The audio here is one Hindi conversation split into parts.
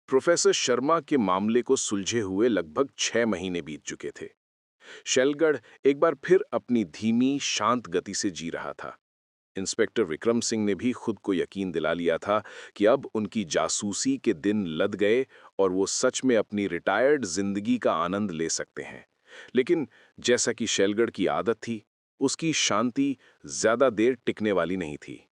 प्रोफेसर शर्मा के मामले को सुलझे हुए लगभग 6 महीने बीत चुके थे। शैलगढ़ एक बार फिर अपनी धीमी शांत गति से जी रहा था। इंस्पेक्टर विक्रम सिंह ने भी खुद को यकीन दिला लिया था कि अब उनकी जासूसी के दिन लद गए और वो सच में अपनी रिटायर्ड जिंदगी का आनंद ले सकते हैं। लेकिन जैसा कि शैलगढ़ की आदत थी, उसकी शांति ज्यादा देर टिकने वाली नहीं थी।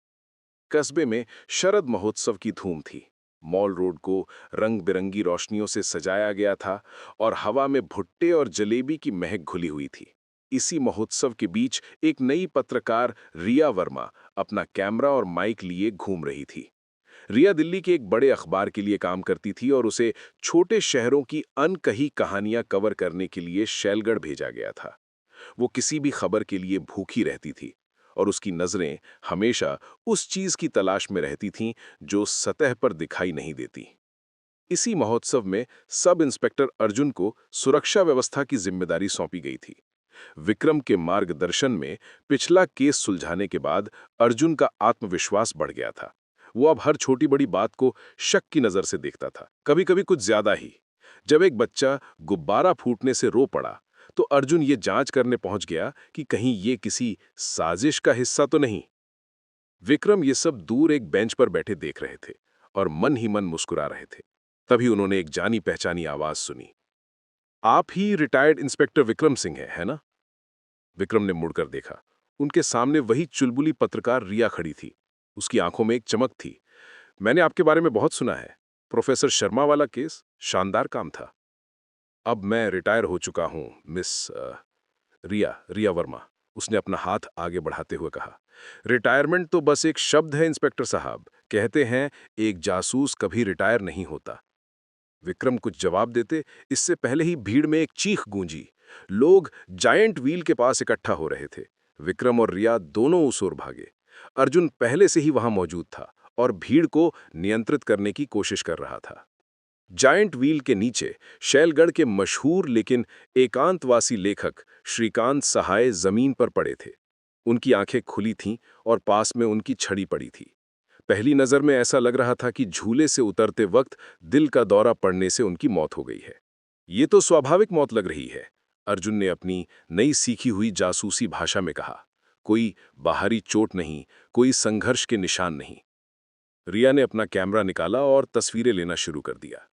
कस्बे में शरद महोत्सव की धूम थी। मॉल रोड को रंग बिरंगी रोशनियों से सजाया गया था और हवा में भुट्टे और जलेबी की महक घुली हुई थी। इसी महोत्सव के बीच एक नई पत्रकार रिया वर्मा अपना कैमरा और माइक लिए घूम रही थी। रिया दिल्ली के एक बड़े अखबार के लिए काम करती थी और उसे छोटे शहरों की अनकही कहानियां कवर करने के लिए शैलगढ़ भेजा गया था। वो किसी भी खबर के लिए भूखी रहती थी और उसकी नजरें हमेशा उस चीज की तलाश में रहती थीं जो सतह पर दिखाई नहीं देती। इसी महोत्सव में सब इंस्पेक्टर अर्जुन को सुरक्षा व्यवस्था की जिम्मेदारी सौंपी गई थी। विक्रम के मार्गदर्शन में पिछला केस सुलझाने के बाद अर्जुन का आत्मविश्वास बढ़ गया था। वो अब हर छोटी बड़ी बात को शक की नजर से देखता था, कभी-कभी कुछ ज्यादा ही। जब एक बच्चा गुब्बारा फूटने से रो पड़ा, तो अर्जुन ये जांच करने पहुंच गया कि कहीं ये किसी साजिश का हिस्सा तो नहीं। विक्रम ये सब दूर एक बेंच पर बैठे देख रहे थे और मन ही मन मुस्कुरा रहे थे। तभी उन्होंने एक जानी पहचानी आवाज सुनी। आप ही रिटायर्ड इंस्पेक्टर विक्रम सिंह हैं, है ना? विक्रम ने मुड़कर देखा। उनके सामने वही चुलबुली पत्रकार रिया खड़ी थी। उसकी आंखों में एक चमक थी। मैंने आपके बारे में बहुत सुना है। प्रोफेसर शर्मा वाला केस शानदार काम था। अब मैं रिटायर हो चुका हूं, मिस रिया रिया वर्मा। उसने अपना हाथ आगे बढ़ाते हुए कहा। रिटायरमेंट तो बस एक शब्द है इंस्पेक्टर साहब। कहते हैं एक जासूस कभी रिटायर नहीं होता। विक्रम कुछ जवाब देते, इससे पहले ही भीड़ में एक चीख गूंजी। लोग जायंट व्हील के पास इकट्ठा हो रहे थे। विक्रम और रिया दोनों उस ओर भागे। अर्जुन पहले से ही वहां मौजूद था और भीड़ को नियंत्रित करने की कोशिश कर रहा था। जायंट व्हील के नीचे शैलगढ़ के मशहूर लेकिन एकांतवासी लेखक श्रीकांत सहाय जमीन पर पड़े थे। उनकी आंखें खुली थीं और पास में उनकी छड़ी पड़ी थी। पहली नजर में ऐसा लग रहा था कि झूले से उतरते वक्त दिल का दौरा पड़ने से उनकी मौत हो गई है। ये तो स्वाभाविक मौत लग रही है, अर्जुन ने अपनी नई सीखी हुई जासूसी भाषा में कहा। कोई बाहरी चोट नहीं, कोई संघर्ष के निशान नहीं। रिया ने अपना कैमरा निकाला और तस्वीरें लेना शुरू कर दिया।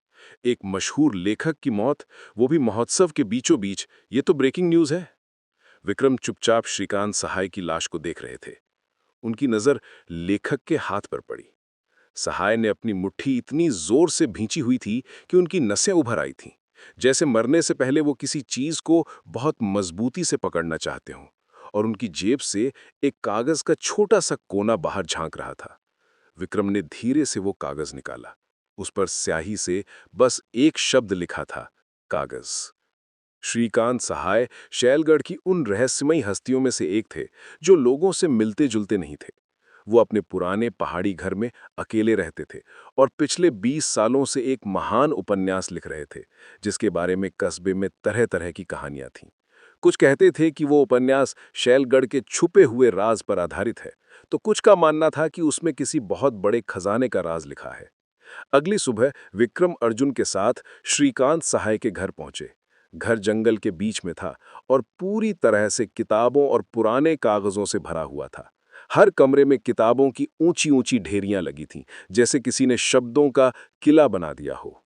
एक मशहूर लेखक की मौत, वो भी महोत्सव के बीचों बीच, ये तो ब्रेकिंग न्यूज है। विक्रम चुपचाप श्रीकांत सहाय की लाश को देख रहे थे। उनकी नजर लेखक के हाथ पर पड़ी। सहाय ने अपनी मुट्ठी इतनी जोर से भींची हुई थी कि उनकी नसें उभर आई थीं, जैसे मरने से पहले वो किसी चीज को बहुत मजबूती से पकड़ना चाहते हों। और उनकी जेब से एक कागज का छोटा सा कोना बाहर झांक रहा था। विक्रम ने धीरे से वो कागज निकाला। उस पर स्याही से बस एक शब्द लिखा था, कागज। श्रीकांत सहाय शैलगढ़ की उन रहस्यमयी हस्तियों में से एक थे जो लोगों से मिलते जुलते नहीं थे। वो अपने पुराने पहाड़ी घर में अकेले रहते थे और पिछले 20 सालों से एक महान उपन्यास लिख रहे थे, जिसके बारे में कस्बे में तरह तरह की कहानियां थीं। कुछ कहते थे कि वो उपन्यास शैलगढ़ के छुपे हुए राज पर आधारित है, तो कुछ का मानना था कि उसमें किसी बहुत बड़े खजाने का राज लिखा है। अगली सुबह विक्रम अर्जुन के साथ श्रीकांत सहाय के घर पहुंचे। घर जंगल के बीच में था और पूरी तरह से किताबों और पुराने कागजों से भरा हुआ था। हर कमरे में किताबों की ऊंची ऊंची ढेरियां लगी थीं, जैसे किसी ने शब्दों का किला बना दिया हो।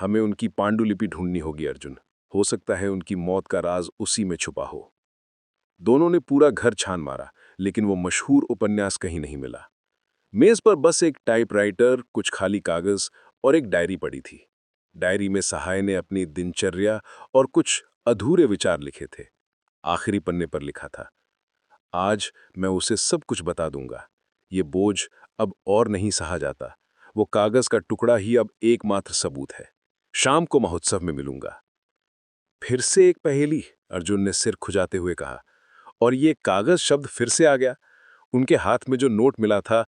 हमें उनकी पांडुलिपि ढूंढनी होगी अर्जुन। हो सकता है उनकी मौत का राज उसी में छुपा हो। दोनों ने पूरा घर छान मारा, लेकिन वो मशहूर उपन्यास कहीं नहीं मिला। मेज पर बस एक टाइपराइटर, कुछ खाली कागज और एक डायरी पड़ी थी। डायरी में सहाय ने अपनी दिनचर्या और कुछ अधूरे विचार लिखे थे। आखिरी पन्ने पर लिखा था, आज मैं उसे सब कुछ बता दूंगा। ये बोझ अब और नहीं सहा जाता। वो कागज का टुकड़ा ही अब एकमात्र सबूत है। शाम को महोत्सव में मिलूंगा। फिर से एक पहेली, अर्जुन ने सिर खुजाते हुए कहा। और ये कागज शब्द फिर से आ गया। उनके हाथ में जो नोट मिला था